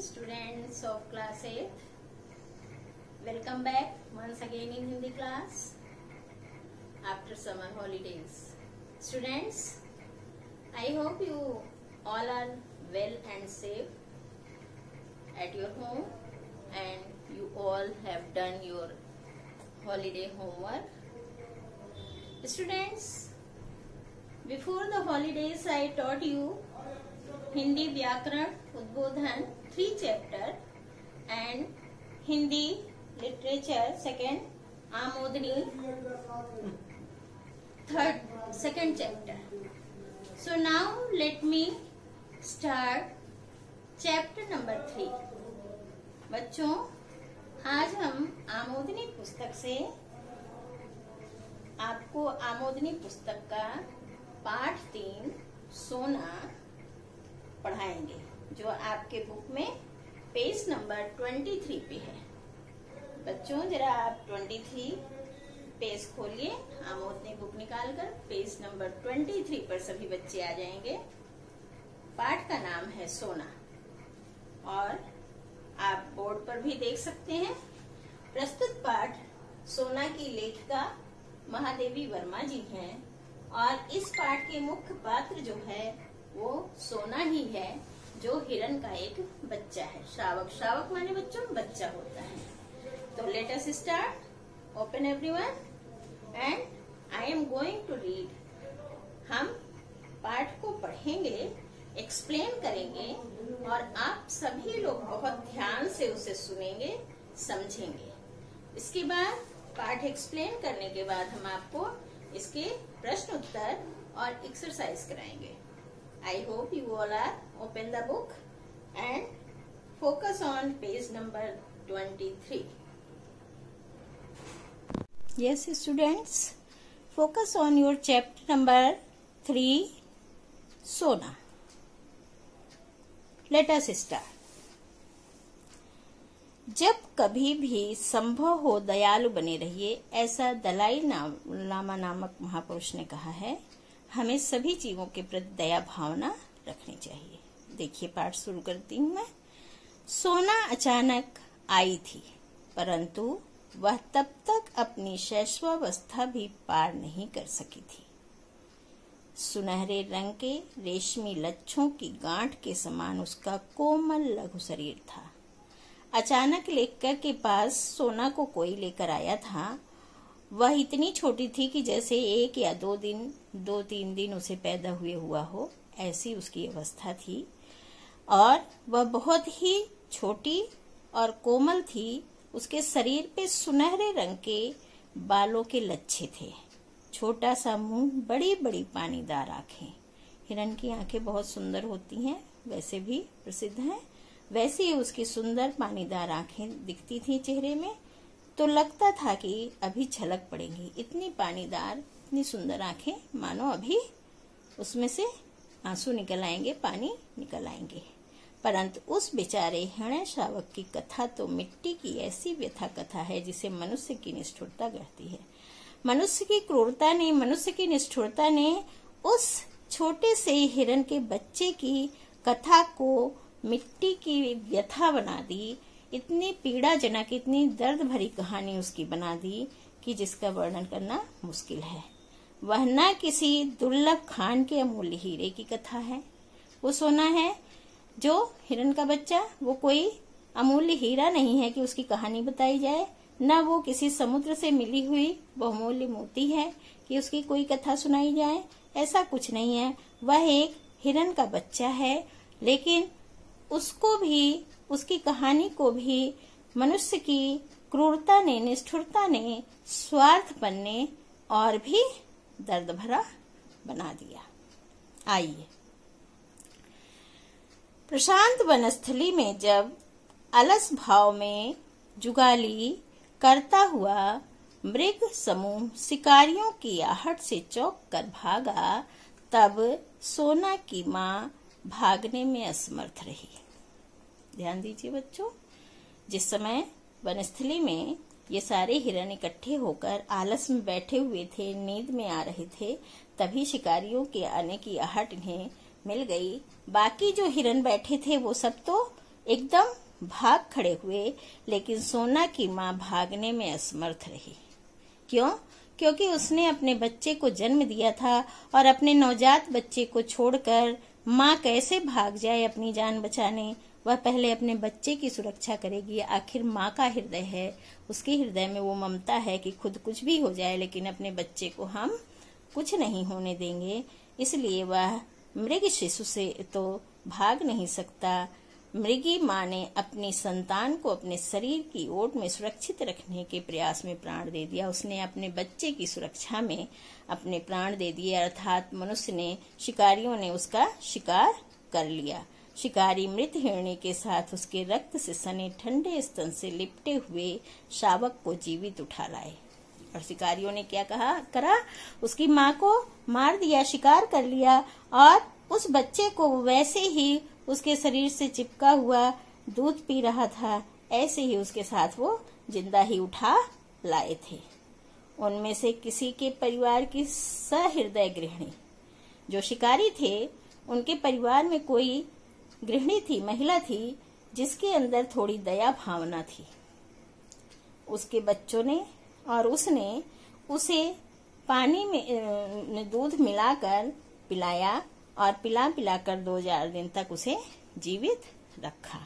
students of class 8. Welcome back once again in Hindi class after summer holidays. Students, I hope you all are well and safe at your home and you all have done your holiday homework. Students, before the holidays I taught you Hindi Vyakaran Udbodhan 3 chapter and Hindi literature second Amodani second chapter. So now let me start chapter number 3. बच्चों, आज हम आमोदनी पुस्तक से आपको आमोदनी पुस्तक का पाठ 3 सोना पढ़ाएंगे, जो आपके बुक में पेज नंबर 23 पे है। बच्चों, जरा आप 23 पेज खोलिए, आमोदनी बुक निकालकर पेज नंबर 23 पर सभी बच्चे आ जाएंगे। पाठ का नाम है सोना और आप बोर्ड पर भी देख सकते हैं। प्रस्तुत पाठ सोना की लेखिका महादेवी वर्मा जी हैं और इस पाठ के मुख्य पात्र जो है वो सोना ही है, जो हिरन का एक बच्चा है। शावक, शावक माने बच्चों बच्चा होता है। तो let us start. Open everyone and I am going to read. हम पाठ को पढ़ेंगे, एक्सप्लेन करेंगे और आप सभी लोग बहुत ध्यान से उसे सुनेंगे, समझेंगे। इसके बाद पाठ एक्सप्लेन करने के बाद हम आपको इसके प्रश्न उत्तर और एक्सरसाइज कराएंगे। I hope you all are open the book and focus on page number 23. Yes, students, focus on your chapter number 3, Sona. Let us start. जब कभी भी संभव हो दयालु बने रहिए, ऐसा दलाई लामा नामक महापुरुष ने कहा है। हमें सभी जीवों के प्रति दया भावना रखनी चाहिए। देखिए, पाठ शुरू करती हूँ मैं। सोना अचानक आई थी, परंतु वह तब तक अपनी शैशवावस्था भी पार नहीं कर सकी थी। सुनहरे रंग के रेशमी लच्छों की गांठ के समान उसका कोमल लघु शरीर था। अचानक लेखक के पास सोना को कोई लेकर आया था। वह इतनी छोटी थी कि जैसे 1 या 2-3 दिन उसे पैदा हुए हुआ हो, ऐसी उसकी अवस्था थी और वह बहुत ही छोटी और कोमल थी। उसके शरीर पे सुनहरे रंग के बालों के लच्छे थे, छोटा सा मुंह, बड़ी बड़ी पानीदार आंखें। हिरन की आंखें बहुत सुंदर होती हैं, वैसे भी प्रसिद्ध हैं। वैसे ही उसकी सुंदर पानीदार आंखें दिखती थी चेहरे में, तो लगता था कि अभी छलक पड़ेंगी। इतनी पानीदार, इतनी सुंदर आंखें, मानो अभी उसमें से आंसू निकल आएंगे, पानी निकल आएंगे। परंतु उस बेचारे हिरण शावक की कथा तो मिट्टी की ऐसी व्यथा कथा है जिसे मनुष्य की निष्ठुरता गढ़ती है। मनुष्य की क्रूरता ने, मनुष्य की निष्ठुरता ने उस छोटे से हिरण के बच्चे की कथा को मिट्टी की व्यथा बना दी। इतनी पीड़ाजनक, इतनी दर्द भरी कहानी उसकी बना दी कि जिसका वर्णन करना मुश्किल है। वह न किसी दुर्लभ खान के अमूल्य हीरे की कथा है। वो सोना है जो हिरन का बच्चा, वो कोई अमूल्य हीरा नहीं है कि उसकी कहानी बताई जाए। न वो किसी समुद्र से मिली हुई बहुमूल्य मोती है कि उसकी कोई कथा सुनाई जाए। ऐसा कुछ नहीं है। वह एक हिरन का बच्चा है, लेकिन उसको भी, उसकी कहानी को भी मनुष्य की क्रूरता ने, निष्ठुरता ने, स्वार्थपन ने और भी दर्द भरा बना दिया। आइए, प्रशांत वनस्थली में जब अलस भाव में जुगाली करता हुआ मृग समूह शिकारियों की आहट से चौंक कर भागा, तब सोना की माँ भागने में असमर्थ रही। ध्यान दीजिए बच्चों, जिस समय वनस्थली में ये सारे हिरन इकट्ठे होकर आलस में बैठे हुए थे, नींद में आ रहे थे, तभी शिकारियों के आने की आहट इन्हें मिल गई। बाकी जो हिरन बैठे थे वो सब तो एकदम भाग खड़े हुए, लेकिन सोना की माँ भागने में असमर्थ रही। क्यों? क्योंकि उसने अपने बच्चे को जन्म दिया था और अपने नवजात बच्चे को छोड़कर माँ कैसे भाग जाए अपनी जान बचाने। वह पहले अपने बच्चे की सुरक्षा करेगी। आखिर माँ का हृदय है, उसके हृदय में वो ममता है कि खुद कुछ भी हो जाए लेकिन अपने बच्चे को हम कुछ नहीं होने देंगे। इसलिए वह मृग शिशु से तो भाग नहीं सकता। मृगी माँ ने अपनी संतान को अपने शरीर की ओट में सुरक्षित रखने के प्रयास में प्राण दे दिया। उसने अपने बच्चे की सुरक्षा में अपने प्राण दे दिए, अर्थात मनुष्य ने, शिकारियों ने उसका शिकार कर लिया। शिकारी मृत हिरणी के साथ उसके रक्त से सने ठंडे स्तन से लिपटे हुए शावक को जीवित उठा लाए। और शिकारियों ने क्या करा? उसकी माँ को मार दिया, शिकार कर लिया और उस बच्चे को वैसे ही उसके शरीर से चिपका हुआ दूध पी रहा था, ऐसे ही उसके साथ वो जिंदा ही उठा लाए थे। उनमें से किसी के परिवार की सहृदय गृहिणी, जो शिकारी थे, उनके परिवार में कोई गृहिणी थी, महिला थी, जिसके अंदर थोड़ी दया भावना थी। उसके बच्चों ने और उसने उसे पानी में दूध मिलाकर पिलाया और पिला कर 2000 दिन तक उसे जीवित रखा।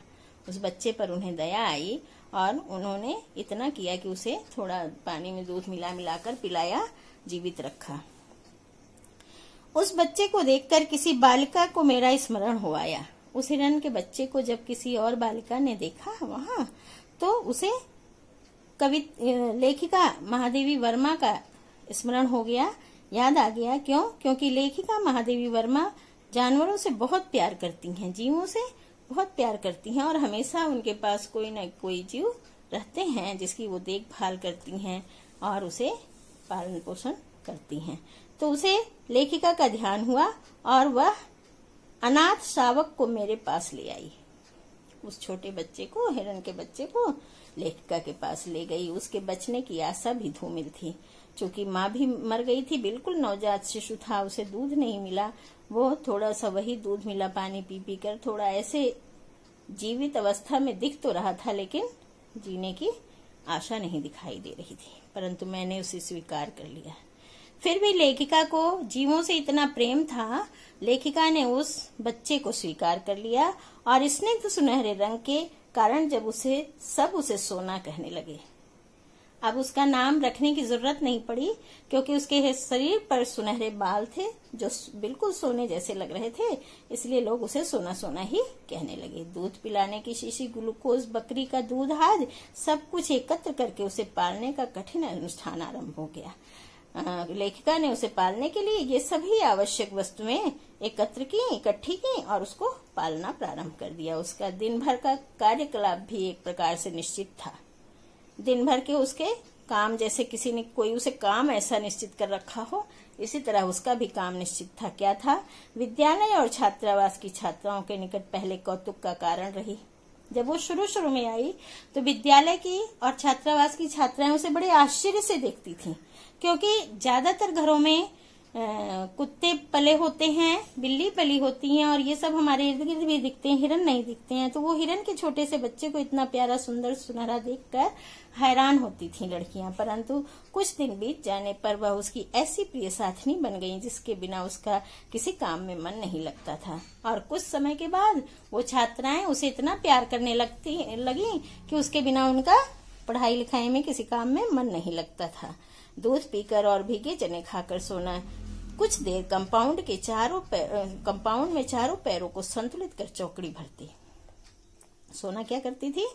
उस बच्चे पर उन्हें दया आई और उन्होंने इतना किया कि उसे थोड़ा पानी में दूध मिलाकर पिलाया, जीवित रखा। उस बच्चे को देखकर किसी बालिका को मेरा स्मरण हो आया। उस हिरण के बच्चे को जब किसी और बालिका ने देखा वहां, तो उसे लेखिका महादेवी वर्मा का स्मरण हो गया, याद आ गया। क्यों? क्योंकि लेखिका महादेवी वर्मा जानवरों से बहुत प्यार करती हैं, जीवों से बहुत प्यार करती हैं और हमेशा उनके पास कोई न कोई जीव रहते हैं जिसकी वो देखभाल करती हैं और उसे पालन पोषण करती हैं। तो उसे लेखिका का ध्यान हुआ और वह अनाथ शावक को मेरे पास ले आई। उस छोटे बच्चे को, हिरण के बच्चे को लेखिका के पास ले गई। उसके बचने की आशा भी धूमिल थी, चूंकि माँ भी मर गई थी, बिल्कुल नवजात शिशु था, उसे दूध नहीं मिला। वो थोड़ा सा वही दूध मिला पानी पी कर थोड़ा ऐसे जीवित अवस्था में दिख तो रहा था, लेकिन जीने की आशा नहीं दिखाई दे रही थी। परंतु मैंने उसे स्वीकार कर लिया। फिर भी लेखिका को जीवों से इतना प्रेम था, लेखिका ने उस बच्चे को स्वीकार कर लिया और स्निग्ध सुनहरे रंग के कारण जब सब उसे सोना कहने लगे। अब उसका नाम रखने की जरूरत नहीं पड़ी, क्योंकि उसके शरीर पर सुनहरे बाल थे जो बिल्कुल सोने जैसे लग रहे थे, इसलिए लोग उसे सोना सोना ही कहने लगे। दूध पिलाने की शीशी, ग्लूकोज, बकरी का दूध आदि सब कुछ एकत्र करके उसे पालने का कठिन अनुष्ठान आरंभ हो गया। लेखिका ने उसे पालने के लिए ये सभी आवश्यक वस्तुएं इकट्ठी की और उसको पालना प्रारंभ कर दिया। उसका दिन भर का कार्यकलाप भी एक प्रकार से निश्चित था। दिन भर के उसके काम, जैसे किसी ने कोई उसे काम ऐसा निश्चित कर रखा हो, इसी तरह उसका भी काम निश्चित था। क्या था? विद्यालय और छात्रावास की छात्राओं के निकट पहले कौतुक का कारण रही। जब वो शुरू में आई तो विद्यालय की और छात्रावास की छात्राएं उसे बड़े आश्चर्य से देखती थीं, क्योंकि ज्यादातर घरों में कुत्ते पले होते हैं, बिल्ली पली होती हैं और ये सब हमारे इर्द गिर्द भी दिखते हैं, हिरन नहीं दिखते हैं। तो वो हिरन के छोटे से बच्चे को इतना प्यारा, सुंदर, सुनहरा देखकर हैरान होती थीं लड़कियां। परंतु कुछ दिन बीत जाने पर वह उसकी ऐसी प्रिय साथनी बन गई जिसके बिना उसका किसी काम में मन नहीं लगता था। और कुछ समय के बाद वो छात्राएं उसे इतना प्यार करने लगी कि उसके बिना उनका पढ़ाई लिखाई में किसी काम में मन नहीं लगता था। दूध पीकर और भीगे चने खाकर सोना, कुछ देर कंपाउंड में चारों पैरों को संतुलित कर चौकड़ी भरती। सोना क्या करती थी?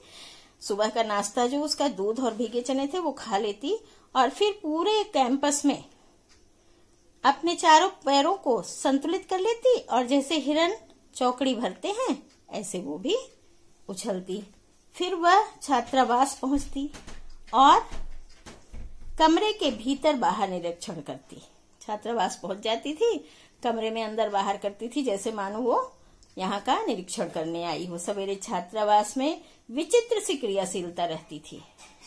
सुबह का नाश्ता जो उसका दूध और भीगे चने थे वो खा लेती और फिर पूरे कैंपस में अपने चारों पैरों को संतुलित कर लेती और जैसे हिरन चौकड़ी भरते हैं ऐसे वो भी उछलती। फिर वह छात्रावास पहुंचती और कमरे के भीतर बाहर निरीक्षण करती। छात्रावास पहुंच जाती थी, कमरे में अंदर बाहर करती थी, जैसे मानो वो यहाँ का निरीक्षण करने आई हो। सवेरे छात्रावास में विचित्र सी क्रियाशीलता रहती थी।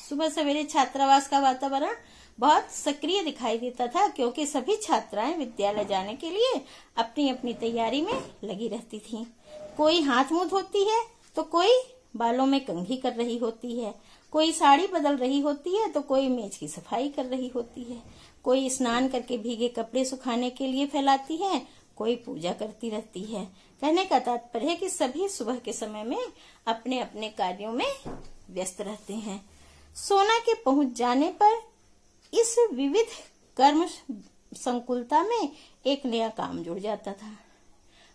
सुबह सवेरे छात्रावास का वातावरण बहुत सक्रिय दिखाई देता था, क्योंकि सभी छात्राएं विद्यालय जाने के लिए अपनी अपनी तैयारी में लगी रहती थीं। कोई हाथ मुंह धोती है, तो कोई बालों में कंघी कर रही होती है, कोई साड़ी बदल रही होती है, तो कोई मेज की सफाई कर रही होती है, कोई स्नान करके भीगे कपड़े सुखाने के लिए फैलाती है, कोई पूजा करती रहती है। कहने का तात्पर्य है कि सभी सुबह के समय में अपने अपने कार्यों में व्यस्त रहते हैं। सोना के पहुंच जाने पर इस विविध कर्म संकुलता में एक नया काम जुड़ जाता था।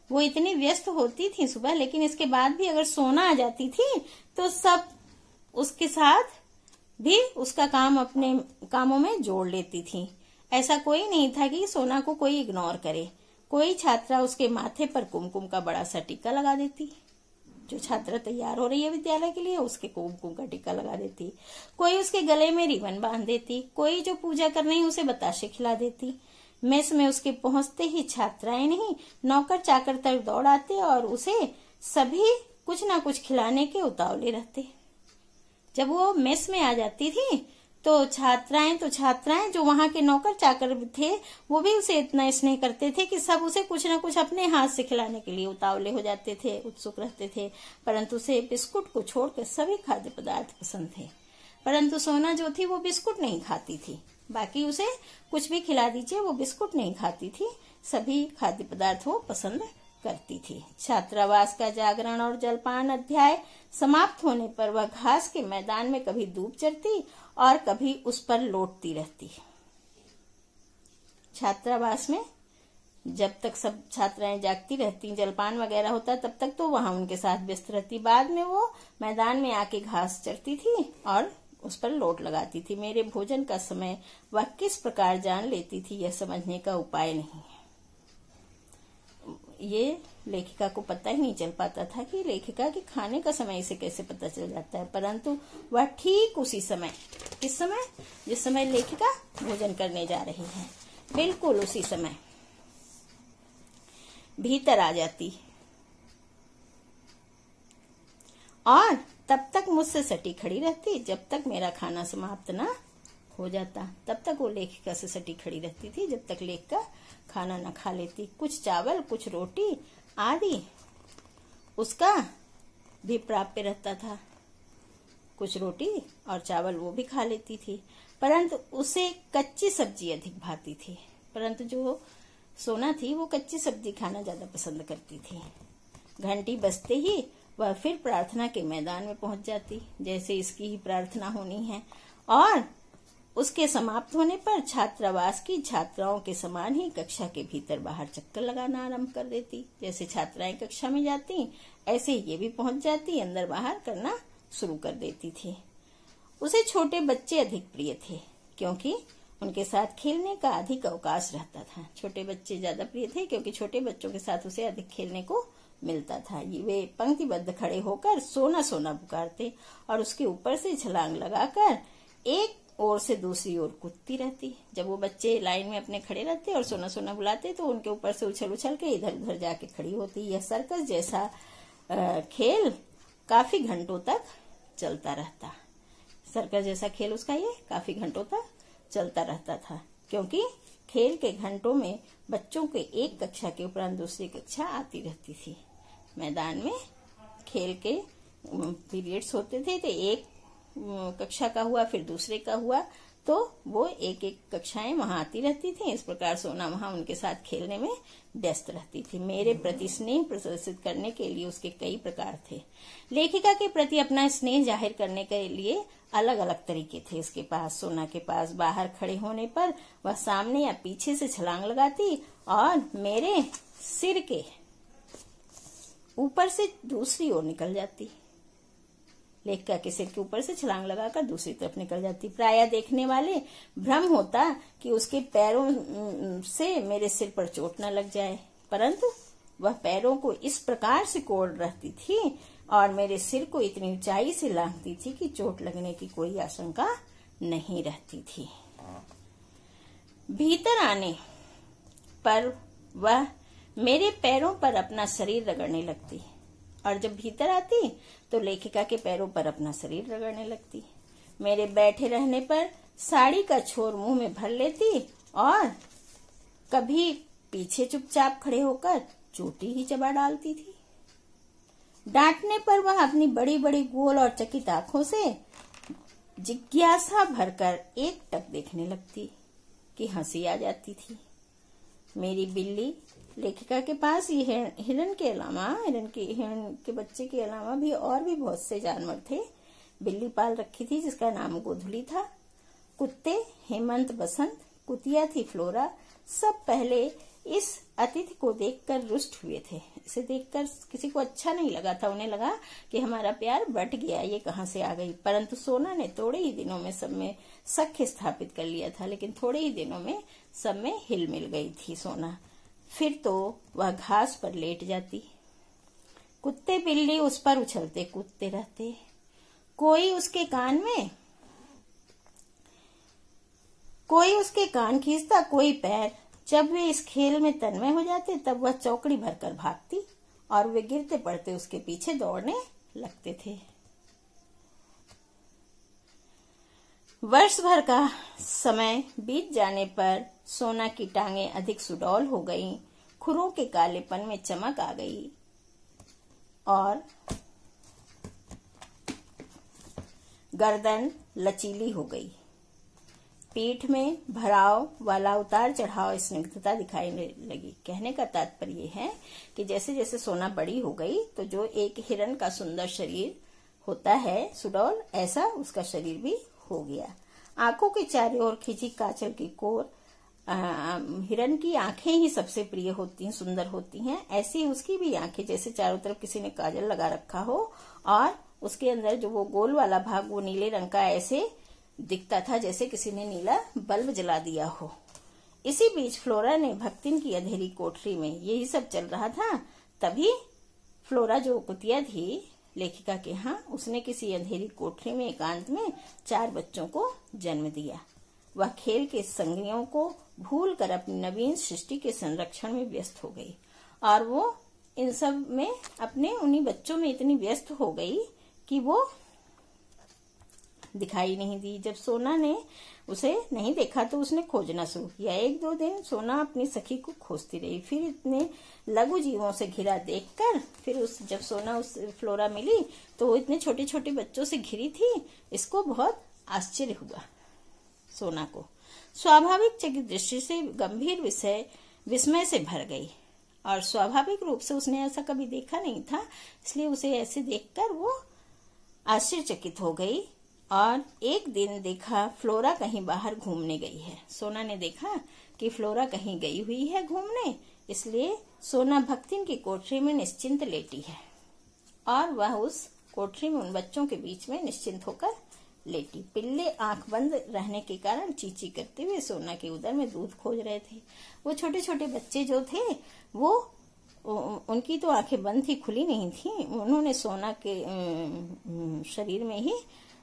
वो इतनी व्यस्त होती थी सुबह, लेकिन इसके बाद भी अगर सोना आ जाती थी तो सब उसके साथ भी उसका काम अपने कामों में जोड़ लेती थी। ऐसा कोई नहीं था कि सोना को कोई इग्नोर करे। कोई छात्रा उसके माथे पर कुमकुम का बड़ा सा टीका लगा देती, जो छात्रा तैयार हो रही है विद्यालय के लिए उसके कुमकुम का टीका लगा देती, कोई उसके गले में रिबन बांध देती, कोई जो पूजा कर रही उसे बताशे खिला देती। मेस में उसके पहुंचते ही छात्राएं नहीं, नौकर चाकर तक दौड़ आते और उसे सभी कुछ ना कुछ खिलाने के उतावले रहते। जब वो मेस में आ जाती थी तो छात्राएं जो वहां के नौकर चाकर थे वो भी उसे इतना स्नेह करते थे कि सब उसे कुछ न कुछ अपने हाथ से खिलाने के लिए उतावले हो जाते थे, उत्सुक रहते थे। परंतु उसे बिस्कुट को छोड़कर सभी खाद्य पदार्थ पसंद थे। परंतु सोना जो थी वो बिस्कुट नहीं खाती थी। बाकी उसे कुछ भी खिला दीजिए, वो बिस्कुट नहीं खाती थी, सभी खाद्य पदार्थ वो पसंद करती थी। छात्रावास का जागरण और जलपान अध्याय समाप्त होने पर वह घास के मैदान में कभी धूप चढ़ती और कभी उस पर लौटती रहती। छात्रावास में जब तक सब छात्राएं जागती रहती, जलपान वगैरह होता, तब तक तो वहां उनके साथ व्यस्त रहती। बाद में वो मैदान में आके घास चरती थी और उस पर लोट लगाती थी। मेरे भोजन का समय वह किस प्रकार जान लेती थी, यह समझने का उपाय नहीं है। ये लेखिका को पता ही नहीं चल पाता था कि लेखिका के खाने का समय इसे कैसे पता चल जाता है। परंतु वह ठीक उसी समय, किस समय, जिस समय लेखिका भोजन करने जा रही है, बिल्कुल उसी समय भीतर आ जाती और तब तक मुझसे सटी खड़ी रहती जब तक मेरा खाना समाप्त ना हो जाता। तब तक वो लेखिका से सटी खड़ी रहती थी जब तक लेखिका खाना न खा लेती। कुछ चावल, कुछ रोटी आदि उसका भी प्राप्य रहता था। कुछ रोटी और चावल वो भी खा लेती थी, परंतु उसे कच्ची सब्जी अधिक भाती थी। परंतु जो सोना थी वो कच्ची सब्जी खाना ज्यादा पसंद करती थी। घंटी बजते ही वह फिर प्रार्थना के मैदान में पहुंच जाती, जैसे इसकी ही प्रार्थना होनी है, और उसके समाप्त होने पर छात्रावास की छात्राओं के समान ही कक्षा के भीतर बाहर चक्कर लगाना आरंभ कर देती। जैसे छात्राएं कक्षा में जाती, ऐसे ये भी पहुंच जाती, अंदर बाहर करना शुरू कर देती थी। उसे छोटे बच्चे अधिक प्रिय थे, क्योंकि उनके साथ खेलने का अधिक अवकाश रहता था। छोटे बच्चे ज्यादा प्रिय थे क्योंकि छोटे बच्चों के साथ उसे अधिक खेलने को मिलता था। वे पंक्तिबद्ध खड़े होकर सोना सोना पुकारते और उसके ऊपर से छलांग लगाकर एक ओर से दूसरी ओर कूदती रहती। जब वो बच्चे लाइन में अपने खड़े रहते और सोना सोना बुलाते तो उनके ऊपर से उछल उछल के इधर उधर जाके खड़ी होती। यह सर्कस जैसा खेल काफी घंटों तक चलता रहता। सर्कस जैसा खेल उसका ये काफी घंटों तक चलता रहता था, क्योंकि खेल के घंटों में बच्चों के एक कक्षा के उपरांत दूसरी कक्षा आती रहती थी। मैदान में खेल के पीरियड्स होते थे, तो एक कक्षा का हुआ, फिर दूसरे का हुआ, तो वो एक एक कक्षाएं वहां आती रहती थी। इस प्रकार सोना वहां उनके साथ खेलने में व्यस्त रहती थी। मेरे प्रति स्नेह प्रदर्शित करने के लिए उसके कई प्रकार थे। लेखिका के प्रति अपना स्नेह जाहिर करने के लिए अलग अलग तरीके थे उसके पास। सोना के पास बाहर खड़े होने पर वह सामने या पीछे से छलांग लगाती और मेरे सिर के ऊपर से दूसरी ओर निकल जाती। लेखिका के सिर के ऊपर से छलांग लगाकर दूसरी तरफ निकल जाती। प्रायः देखने वाले भ्रम होता कि उसके पैरों से मेरे सिर पर चोट न लग जाए, परंतु वह पैरों को इस प्रकार से कोड़ रहती थी और मेरे सिर को इतनी ऊंचाई से लांघती थी कि चोट लगने की कोई आशंका नहीं रहती थी। भीतर आने पर वह मेरे पैरों पर अपना शरीर रगड़ने लगती और जब भीतर आती तो लेखिका के पैरों पर अपना शरीर रगड़ने लगती। मेरे बैठे रहने पर साड़ी का छोर मुंह में भर लेती और कभी पीछे चुपचाप खड़े होकर चोटी ही चबा डालती थी। डांटने पर वह अपनी बड़ी बड़ी गोल और चकित आंखों से जिज्ञासा भरकर एक टक देखने लगती कि हंसी आ जाती थी। मेरी बिल्ली लेखिका के पास ये हिरण के बच्चे के अलावा भी और भी बहुत से जानवर थे। बिल्ली पाल रखी थी जिसका नाम गोधुली था। कुत्ते हेमंत, बसंत, कुतिया थी फ्लोरा। सब पहले इस अतिथि को देखकर रुष्ट हुए थे। इसे देखकर किसी को अच्छा नहीं लगा था। उन्हें लगा कि हमारा प्यार बट गया, ये कहाँ से आ गई। परंतु सोना ने थोड़े ही दिनों में सब में सख्य स्थापित कर लिया था। लेकिन थोड़े ही दिनों में सब में हिल मिल गई थी सोना। फिर तो वह घास पर लेट जाती। कुत्ते बिल्ली उस पर उछलते कूदते रहते। कोई उसके कान खींचता, कोई पैर। जब वे इस खेल में तन्मय हो जाते तब वह चौकड़ी भरकर भागती और वे गिरते पड़ते उसके पीछे दौड़ने लगते थे। वर्ष भर का समय बीत जाने पर सोना की टांगें अधिक सुडौल हो गईं, खुरों के कालेपन में चमक आ गई और गर्दन लचीली हो गई। पीठ में भराव वाला उतार चढ़ाव स्निग्धता दिखाई लगी। कहने का तात्पर्य है कि जैसे जैसे सोना बड़ी हो गई तो जो एक हिरण का सुंदर शरीर होता है सुडौल, ऐसा उसका शरीर भी हो गया। आंखों के चारों ओर खिंची काजल की कोर। हिरण की आंखें ही सबसे प्रिय होती हैं, सुंदर होती हैं। ऐसी उसकी भी आंखें, जैसे चारों तरफ किसी ने काजल लगा रखा हो और उसके अंदर जो वो गोल वाला भाग वो नीले रंग का ऐसे दिखता था जैसे किसी ने नीला बल्ब जला दिया हो। इसी बीच फ्लोरा ने भक्तिन की अंधेरी कोठरी में यही सब चल रहा था। तभी फ्लोरा जो कुतिया थी लेखिका के यहाँ, उसने किसी अंधेरी कोठरी में एकांत में 4 बच्चों को जन्म दिया। वह खेल के संगियों को भूलकर अपनी नवीन सृष्टि के संरक्षण में व्यस्त हो गई और वो इन सब में अपने उन्हीं बच्चों में इतनी व्यस्त हो गई कि वो दिखाई नहीं दी। जब सोना ने उसे नहीं देखा तो उसने खोजना शुरू किया। 1-2 दिन सोना अपनी सखी को खोजती रही। फिर इतने लघु जीवों से घिरा देखकर जब सोना उस फ्लोरा मिली तो वो इतने छोटे छोटे बच्चों से घिरी थी। इसको बहुत आश्चर्य हुआ। सोना को स्वाभाविक चकित दृष्टि से गंभीर विस्मय से भर गई और स्वाभाविक रूप से उसने ऐसा कभी देखा नहीं था, इसलिए उसे ऐसे देखकर वो आश्चर्यचकित हो गई। और एक दिन देखा फ्लोरा कहीं बाहर घूमने गई है। सोना ने देखा कि फ्लोरा कहीं गई हुई है घूमने, इसलिए सोना भक्तिन की कोठरी में निश्चिंत लेटी है और वह उस कोठरी में उन बच्चों के बीच में निश्चिंत होकर लेटी। पिल्ले आंख बंद रहने के कारण चींची करते हुए सोना के उदर में दूध खोज रहे थे। वो छोटे छोटे बच्चे जो थे वो उनकी तो आंखें बंद थी, खुली नहीं थी। उन्होंने सोना के शरीर में ही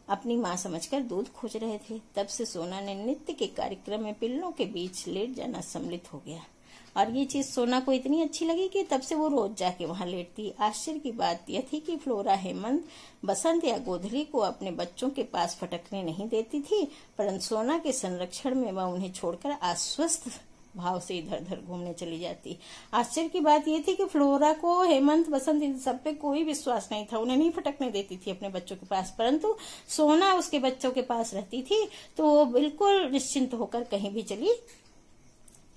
अपनी माँ समझकर दूध खोज रहे थे। तब से सोना ने नृत्य के कार्यक्रम में पिल्लों के बीच लेट जाना सम्मिलित हो गया और ये चीज सोना को इतनी अच्छी लगी कि तब से वो रोज जाके वहां लेटती। आश्चर्य की बात यह थी कि फ्लोरा हेमंत, बसंत या गोधली को अपने बच्चों के पास फटकने नहीं देती थी, परंतु सोना के संरक्षण में वह उन्हें छोड़कर आश्वस्त भाव से इधर उधर घूमने चली जाती। आश्चर्य की बात यह थी कि फ्लोरा को हेमंत, बसंत इन सब पे कोई विश्वास नहीं था। उन्हें नहीं फटकने देती थी अपने बच्चों के पास, परंतु सोना उसके बच्चों के पास रहती थी तो वो बिल्कुल निश्चिंत होकर कहीं भी चली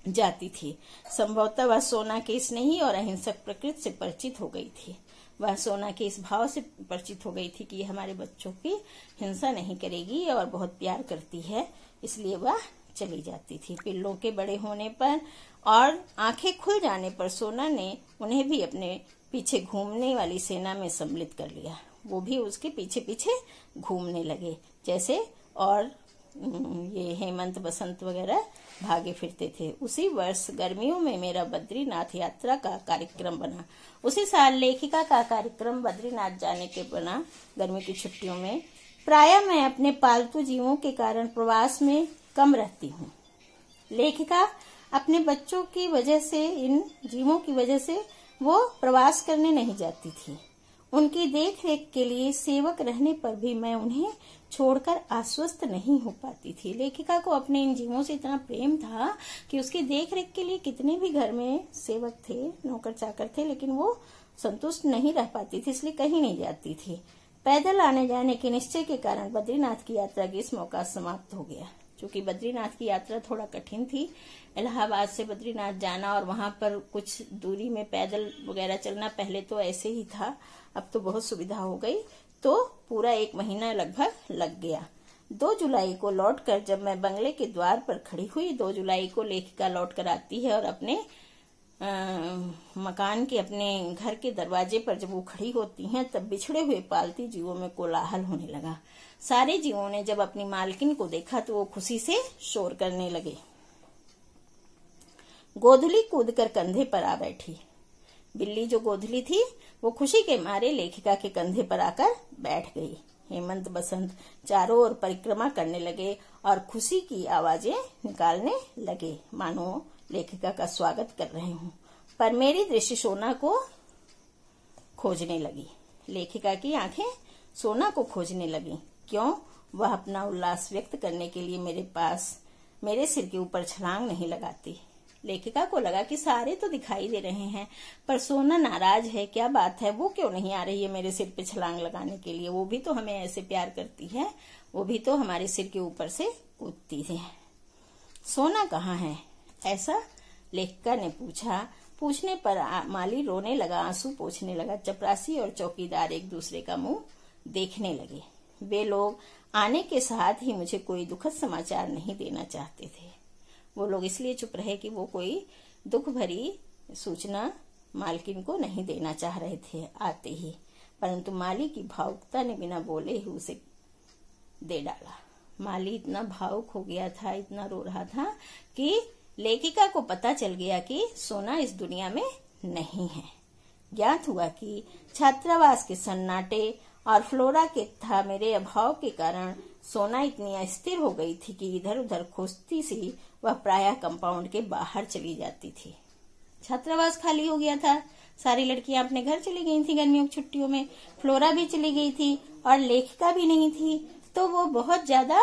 जाती थी। संभवतः वह सोना के स्नेही और अहिंसक प्रकृति से परिचित हो गई थी। वह सोना के इस भाव से परिचित हो गई थी कि हमारे बच्चों की हिंसा नहीं करेगी और बहुत प्यार करती है, इसलिए वह चली जाती थी। पिल्लों के बड़े होने पर और आंखें खुल जाने पर सोना ने उन्हें भी अपने पीछे घूमने वाली सेना में सम्मिलित कर लिया। वो भी उसके पीछे पीछे घूमने लगे जैसे और ये हेमंत, बसंत वगैरह भागे फिरते थे। उसी वर्ष गर्मियों में मेरा बद्रीनाथ यात्रा का कार्यक्रम बना। उसी साल लेखिका का कार्यक्रम बद्रीनाथ जाने के बना। गर्मी की छुट्टियों में प्रायः मैं अपने पालतू जीवों के कारण प्रवास में कम रहती हूँ। लेखिका अपने बच्चों की वजह से, इन जीवों की वजह से वो प्रवास करने नहीं जाती थी। उनकी देख रेख के लिए सेवक रहने पर भी मैं उन्हें छोड़कर आश्वस्त नहीं हो पाती थी। लेखिका को अपने इन जीवों से इतना प्रेम था कि उसकी देख रेख के लिए कितने भी घर में सेवक थे, नौकर चाकर थे, लेकिन वो संतुष्ट नहीं रह पाती थी, इसलिए कहीं नहीं जाती थी। पैदल आने जाने के निश्चय के कारण बद्रीनाथ की यात्रा की इस मौका समाप्त हो गया। क्योंकि बद्रीनाथ की यात्रा थोड़ा कठिन थी, इलाहाबाद से बद्रीनाथ जाना और वहां पर कुछ दूरी में पैदल वगैरह चलना, पहले तो ऐसे ही था, अब तो बहुत सुविधा हो गई। तो पूरा 1 महीना लगभग लग गया। 2 जुलाई को लौटकर जब मैं बंगले के द्वार पर खड़ी हुई, 2 जुलाई को लेखिका लौट कर आती है और अपने मकान के, अपने घर के दरवाजे पर जब वो खड़ी होती हैं, तब बिछड़े हुए पालती जीवों में कोलाहल होने लगा। सारे जीवों ने जब अपनी मालकिन को देखा तो वो खुशी से शोर करने लगे। गोधली कूदकर कंधे पर आ बैठी। बिल्ली जो गोधली थी वो खुशी के मारे लेखिका के कंधे पर आकर बैठ गई। हेमंत बसंत चारों ओर परिक्रमा करने लगे और खुशी की आवाजें निकालने लगे, मानो लेखिका का स्वागत कर रहे हूं। पर मेरी दृष्टि सोना को खोजने लगी। लेखिका की आंखें सोना को खोजने लगी। क्यों? वह अपना उल्लास व्यक्त करने के लिए मेरे पास, मेरे सिर के ऊपर छलांग नहीं लगाती। लेखिका को लगा कि सारे तो दिखाई दे रहे हैं, पर सोना नाराज है। क्या बात है, वो क्यों नहीं आ रही है मेरे सिर पे छलांग लगाने के लिए? वो भी तो हमें ऐसे प्यार करती है, वो भी तो हमारे सिर के ऊपर से कूदती है। सोना कहाँ है? ऐसा लेखिका ने पूछा। पूछने पर माली रोने लगा, आंसू पोंछने लगा। चपरासी और चौकीदार एक दूसरे का मुंह देखने लगे। वे लोग आने के साथ ही मुझे कोई दुखद समाचार नहीं देना चाहते थे। वो लोग इसलिए चुप रहे कि वो कोई दुख भरी सूचना मालकिन को नहीं देना चाह रहे थे आते ही, परंतु माली की भावुकता ने बिना बोले ही उसे दे डाला। माली इतना भावुक हो गया था, इतना रो रहा था कि लेखिका को पता चल गया कि सोना इस दुनिया में नहीं है। ज्ञात हुआ कि छात्रावास के सन्नाटे और फ्लोरा के तथा मेरे अभाव के कारण सोना इतनी अस्थिर हो गई थी कि इधर उधर खोजती सी वह प्रायः कंपाउंड के बाहर चली जाती थी। छात्रावास खाली हो गया था, सारी लड़कियां अपने घर चली गई थी गर्मियों की छुट्टियों में। फ्लोरा भी चली गई थी और लेखिका भी नहीं थी, तो वो बहुत ज्यादा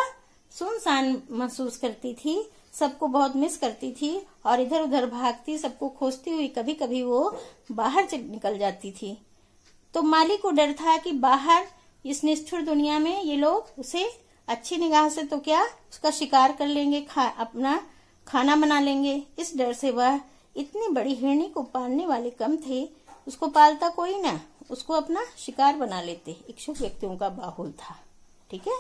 सुनसान महसूस करती थी, सबको बहुत मिस करती थी और इधर उधर भागती, सबको खोजती हुई कभी कभी वो बाहर निकल जाती थी। तो माली को डर था कि बाहर इस निष्ठुर दुनिया में ये लोग उसे अच्छी निगाह से तो क्या उसका शिकार कर लेंगे, अपना खाना बना लेंगे। इस डर से वह इतनी बड़ी हिरणी को पालने वाले कम थे, उसको पालता कोई ना, उसको अपना शिकार बना लेते। इच्छुक व्यक्तियों का बाहुल था। ठीक है,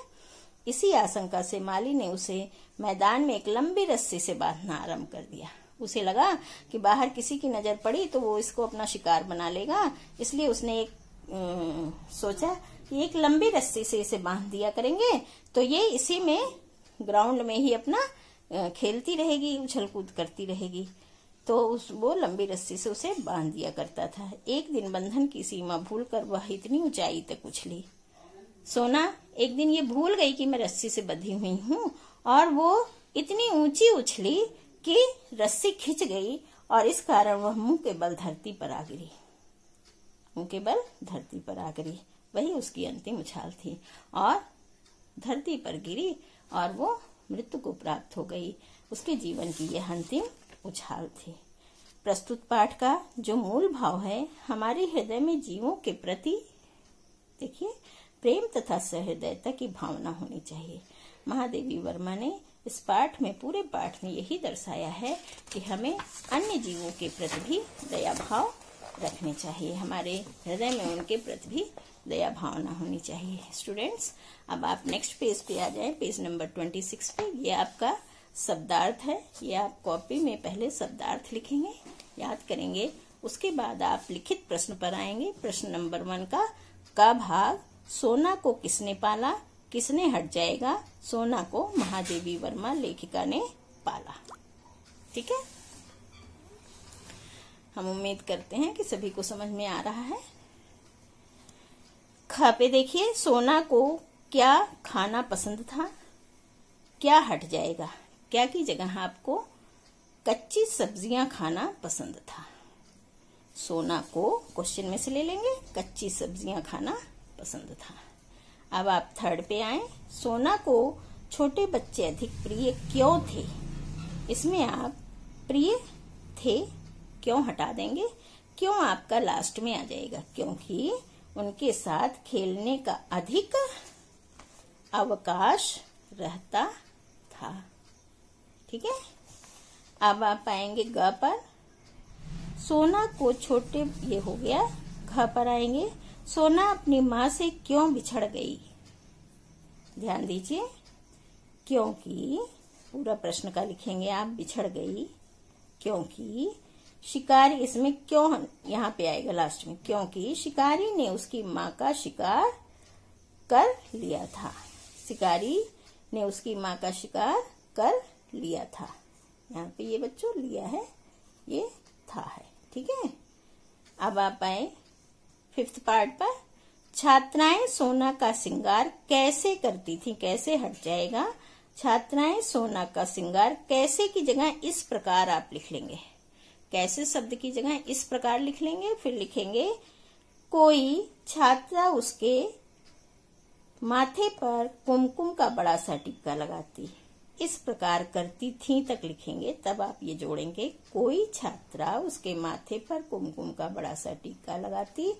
इसी आशंका से माली ने उसे मैदान में एक लंबी रस्सी से बांधना आरंभ कर दिया। उसे लगा कि बाहर किसी की नजर पड़ी तो वो इसको अपना शिकार बना लेगा, इसलिए उसने एक सोचा कि एक लंबी रस्सी से इसे बांध दिया करेंगे तो ये इसी में ग्राउंड में ही अपना खेलती रहेगी, उछल कूद करती रहेगी। तो वो लंबी रस्सी से उसे बांध दिया करता था। एक दिन बंधन की सीमा भूलकर वह इतनी ऊंचाई तक उछली। सोना एक दिन ये भूल गई कि मैं रस्सी से बंधी हुई हूँ और वो इतनी ऊंची उछली कि रस्सी खिंच गई और इस कारण वह मुंह के बल धरती पर आ गिरी। मुंह के बल धरती पर आ गिरी, वही उसकी अंतिम उछाल थी और धरती पर गिरी और वो मृत्यु को प्राप्त हो गई। उसके जीवन की यह अंतिम उछाल थी। प्रस्तुत पाठ का जो मूल भाव है, हमारे हृदय में जीवों के प्रति देखिए प्रेम तथा सहृदयता की भावना होनी चाहिए। महादेवी वर्मा ने इस पाठ में, पूरे पाठ में यही दर्शाया है कि हमें अन्य जीवों के प्रति भी दया भाव रखने चाहिए, हमारे हृदय में उनके प्रति भी दया भावना होनी चाहिए। स्टूडेंट्स, अब आप नेक्स्ट पेज पे आ जाएं, पेज नंबर 26 पे। ये आपका शब्दार्थ है। ये आप कॉपी में पहले शब्दार्थ लिखेंगे, याद करेंगे, उसके बाद आप लिखित प्रश्न पर आएंगे। प्रश्न नंबर 1 का भाग, सोना को किसने पाला, किसने हट जाएगा। सोना को महादेवी वर्मा लेखिका ने पाला। ठीक है, हम उम्मीद करते हैं कि सभी को समझ में आ रहा है। खा पे देखिए, सोना को क्या खाना पसंद था, क्या हट जाएगा। क्या की जगह आपको कच्ची सब्जियां खाना पसंद था। सोना को क्वेश्चन में से ले लेंगे, कच्ची सब्जियां खाना पसंद था। अब आप थर्ड पे आए, सोना को छोटे बच्चे अधिक प्रिय क्यों थे। इसमें आप प्रिय थे क्यों हटा देंगे। क्यों आपका लास्ट में आ जाएगा? क्योंकि उनके साथ खेलने का अधिक अवकाश रहता था। ठीक है, अब आप आएंगे ग पर। सोना को छोटे, ये हो गया। घ पर आएंगे। सोना अपनी माँ से क्यों बिछड़ गई? ध्यान दीजिए, क्योंकि पूरा प्रश्न का लिखेंगे आप, बिछड़ गई क्योंकि शिकारी, इसमें क्यों यहाँ पे आएगा लास्ट में, क्योंकि शिकारी ने उसकी माँ का शिकार कर लिया था। शिकारी ने उसकी माँ का शिकार कर लिया था। यहाँ पे ये बच्चों लिया है, ये था है। ठीक है, अब आप आए 5th पार्ट पर। छात्राएं सोना का श्रृंगार कैसे करती थी? कैसे हट जाएगा। छात्राएं सोना का श्रृंगार कैसे की जगह इस प्रकार आप लिख लेंगे। कैसे शब्द की जगह इस प्रकार लिख लेंगे। फिर लिखेंगे कोई छात्रा उसके माथे पर कुमकुम का बड़ा सा टिक्का लगाती, इस प्रकार करती थी तक लिखेंगे। तब आप ये जोड़ेंगे, कोई छात्रा उसके माथे पर कुमकुम का बड़ा सा टिक्का लगाती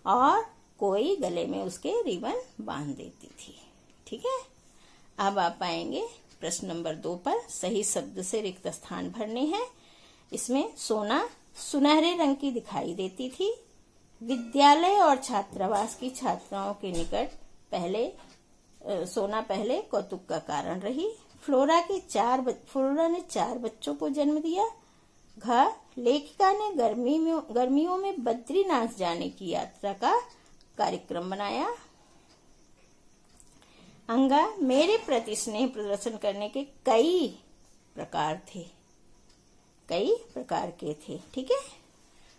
और कोई गले में उसके रिबन बांध देती थी। ठीक है, अब आप आएंगे प्रश्न नंबर 2 पर। सही शब्द से रिक्त स्थान भरने हैं। इसमें सोना सुनहरे रंग की दिखाई देती थी। विद्यालय और छात्रावास की छात्राओं के निकट सोना पहले कौतुक का कारण रही। फ्लोरा ने 4 बच्चों को जन्म दिया। घ लेखिका ने गर्मियों में बद्रीनाथ जाने की यात्रा का कार्यक्रम बनाया। अंगा मेरे प्रति स्नेह प्रदर्शन करने के कई प्रकार थे, कई प्रकार के थे। ठीक है,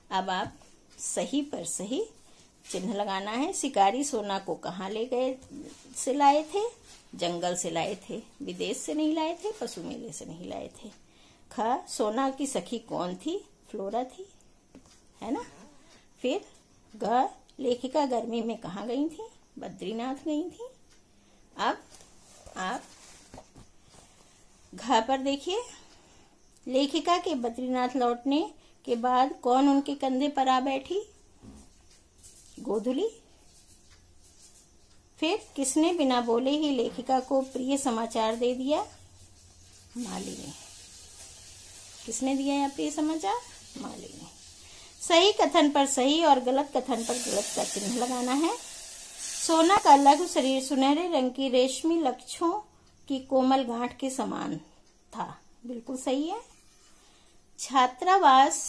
अब आप सही पर सही चिन्ह लगाना है। शिकारी सोना को कहाँ ले गए से लाए थे? जंगल से लाए थे, विदेश से नहीं लाए थे, पशु मेले से नहीं लाए थे। ख सोना की सखी कौन थी? फ्लोरा थी, है ना। फिर ग लेखिका गर्मी में कहाँ गई थी? बद्रीनाथ गई थी। अब आप घ पर देखिए, लेखिका के बद्रीनाथ लौटने के बाद कौन उनके कंधे पर आ बैठी? गोधुली। फिर किसने बिना बोले ही लेखिका को प्रिय समाचार दे दिया? माली ने। किसने दिया यह प्रिय समाचार? माली ने। सही कथन पर सही और गलत कथन पर गलत का चिन्ह लगाना है। सोना का लघु शरीर सुनहरे रंग की रेशमी लक्षों की कोमल गांठ के समान था, बिल्कुल सही है। छात्रावास,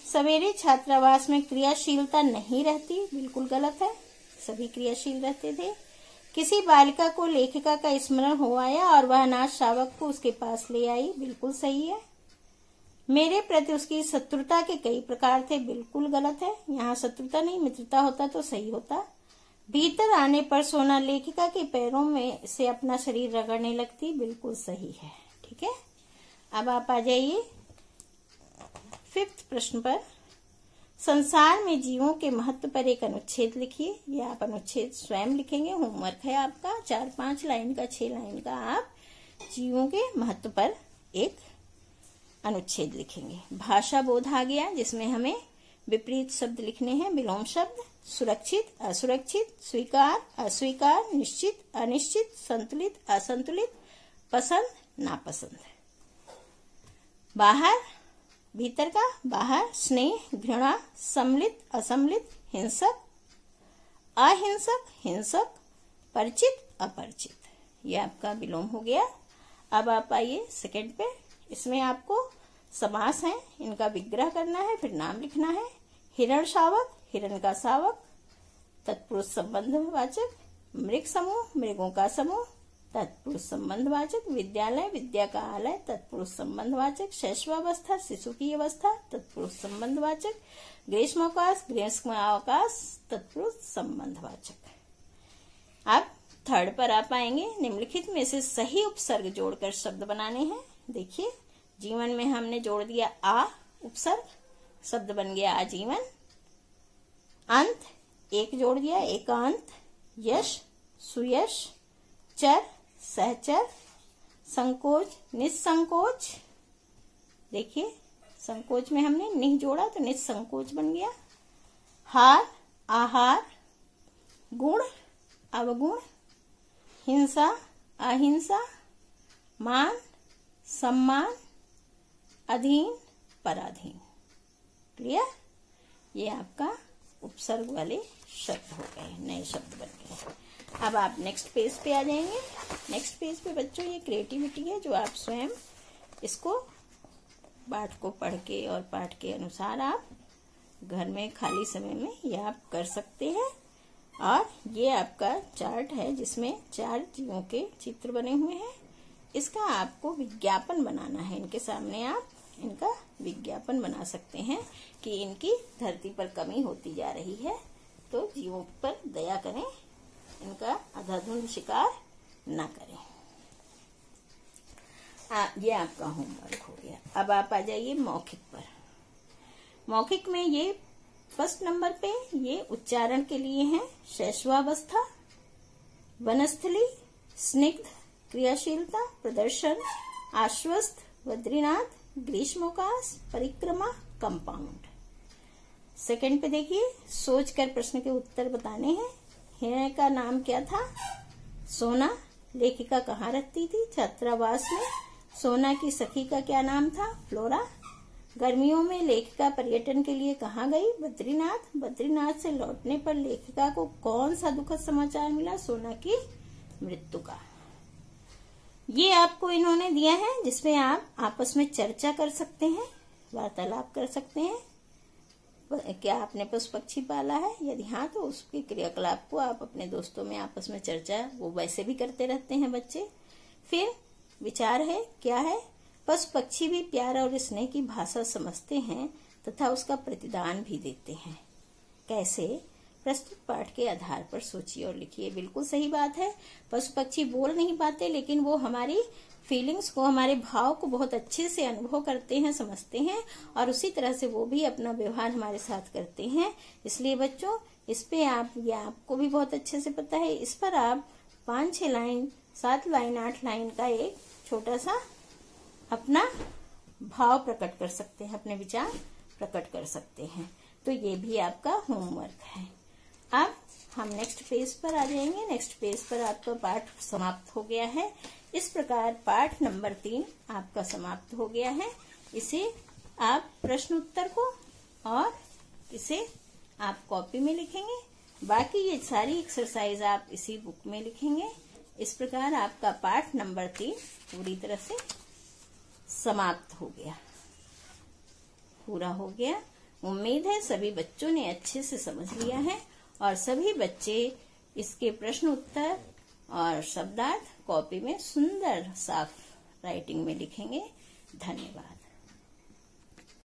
सवेरे छात्रावास में क्रियाशीलता नहीं रहती, बिल्कुल गलत है, सभी क्रियाशील रहते थे। किसी बालिका को लेखिका का स्मरण हो आया और वह अनाथ शावक को उसके पास ले आई, बिल्कुल सही है। मेरे प्रति उसकी शत्रुता के कई प्रकार थे, बिल्कुल गलत है, यहाँ शत्रुता नहीं मित्रता होता तो सही होता। भीतर आने पर सोना लेखिका के पैरों में से अपना शरीर रगड़ने लगती, बिल्कुल सही है। ठीक है, अब आप आ जाइए 5th प्रश्न पर। संसार में जीवों के महत्व पर एक अनुच्छेद लिखिए। ये आप अनुच्छेद स्वयं लिखेंगे, होमवर्क है आपका। 4-5 लाइन का, 6 लाइन का आप जीवों के महत्व पर एक अनुच्छेद लिखेंगे। भाषा बोध आ गया, जिसमें हमें विपरीत शब्द लिखने हैं, विलोम शब्द। सुरक्षित, असुरक्षित, स्वीकार, अस्वीकार, निश्चित, अनिश्चित, संतुलित, असंतुलित, पसंद, नापसंद। बाहर, भीतर का, बाहर, स्नेह, घृणा, सम्मिलित, असम्मिलित, हिंसक, अहिंसक, हिंसक, परिचित, अपरिचित। ये आपका विलोम हो गया। अब आप आइए 2nd पे। इसमें आपको समास है, इनका विग्रह करना है, फिर नाम लिखना है। हिरण शावक, हिरण का शावक, तत्पुरुष संबंधवाचक। मृग समूह, मृगों का समूह, तत्पुरुष संबंधवाचक। विद्यालय, विद्या का आलय, तत्पुरुष संबंधवाचक। शैशवावस्था, शिशु की अवस्था, तत्पुरुष संबंधवाचक। ग्रीष्मावकाश, ग्रीष्मावकाश, तत्पुरुष संबंधवाचक। अब 3rd पर आप आएंगे। निम्नलिखित में से सही उपसर्ग जोड़कर शब्द बनाने हैं। देखिए, जीवन में हमने जोड़ दिया आ उपसर्ग, शब्द बन गया आजीवन। अंत, एक जोड़ दिया, एकांत। यश, सुयश। चर, सहचर। संकोच, निस्संकोच। देखिए, संकोच में हमने निह जोड़ा तो निसंकोच बन गया। हार, आहार, गुण, अवगुण, हिंसा, अहिंसा, मान, सम्मान, अधीन, पराधीन। क्लियर? ये आपका उपसर्ग वाले शब्द हो गए, नए शब्द बन गए। अब आप नेक्स्ट पेज पे आ जाएंगे। नेक्स्ट पेज पे बच्चों ये क्रिएटिविटी है जो आप स्वयं इसको पाठ को पढ़ के और पाठ के अनुसार आप घर में खाली समय में ये आप कर सकते हैं। और ये आपका चार्ट है जिसमें 4 जीवों के चित्र बने हुए हैं। इसका आपको विज्ञापन बनाना है। इनके सामने आप इनका विज्ञापन बना सकते हैं कि इनकी धरती पर कमी होती जा रही है, तो जीवों पर दया करें, इनका अंधाधुंध शिकार न करें। ये आपका होमवर्क हो गया। अब आप आ जाइए मौखिक पर। मौखिक में ये फर्स्ट नंबर पे ये उच्चारण के लिए है। शैशवावस्था, वनस्थली, स्निग्ध, क्रियाशीलता, प्रदर्शन, आश्वस्त, बद्रीनाथ, ग्रीष्मोकाश, परिक्रमा, कंपाउंड। सेकंड पे देखिए, सोचकर प्रश्न के उत्तर बताने हैं। हिरण का नाम क्या था? सोना। लेखिका कहाँ रहती थी? छात्रावास में। सोना की सखी का क्या नाम था? फ्लोरा। गर्मियों में लेखिका पर्यटन के लिए कहाँ गई? बद्रीनाथ। बद्रीनाथ से लौटने पर लेखिका को कौन सा दुखद समाचार मिला? सोना की मृत्यु का। ये आपको इन्होंने दिया है जिसमें आप आपस में चर्चा कर सकते हैं, वार्तालाप कर सकते हैं। क्या आपने पशु पक्षी पाला है? यदि हाँ तो उसके क्रियाकलाप को आप अपने दोस्तों में आपस में चर्चा, वो वैसे भी करते रहते हैं बच्चे। फिर विचार है, क्या है? पशु पक्षी भी प्यार और स्नेह की भाषा समझते हैं तथा उसका प्रतिदान भी देते हैं। कैसे? प्रस्तुत पाठ के आधार पर सोचिए और लिखिए। बिल्कुल सही बात है। पशु पक्षी बोल नहीं पाते लेकिन वो हमारी फीलिंग्स को, हमारे भाव को बहुत अच्छे से अनुभव करते हैं, समझते हैं, और उसी तरह से वो भी अपना व्यवहार हमारे साथ करते हैं। इसलिए बच्चों इस पे आप, ये आपको भी बहुत अच्छे से पता है, इस पर आप 5-6 लाइन, 7 लाइन, 8 लाइन का एक छोटा सा अपना भाव प्रकट कर सकते हैं, अपने विचार प्रकट कर सकते हैं। तो ये भी आपका होमवर्क है। अब हम नेक्स्ट पेज पर आ जाएंगे। नेक्स्ट पेज पर आपका पाठ समाप्त हो गया है। इस प्रकार पाठ नंबर 3 आपका समाप्त हो गया है। इसे आप प्रश्न उत्तर को और इसे आप कॉपी में लिखेंगे। बाकी ये सारी एक्सरसाइज आप इसी बुक में लिखेंगे। इस प्रकार आपका पाठ नंबर 3 पूरी तरह से समाप्त हो गया, पूरा हो गया। उम्मीद है सभी बच्चों ने अच्छे से समझ लिया है और सभी बच्चे इसके प्रश्न उत्तर और शब्दार्थ कॉपी में सुंदर साफ राइटिंग में लिखेंगे। धन्यवाद।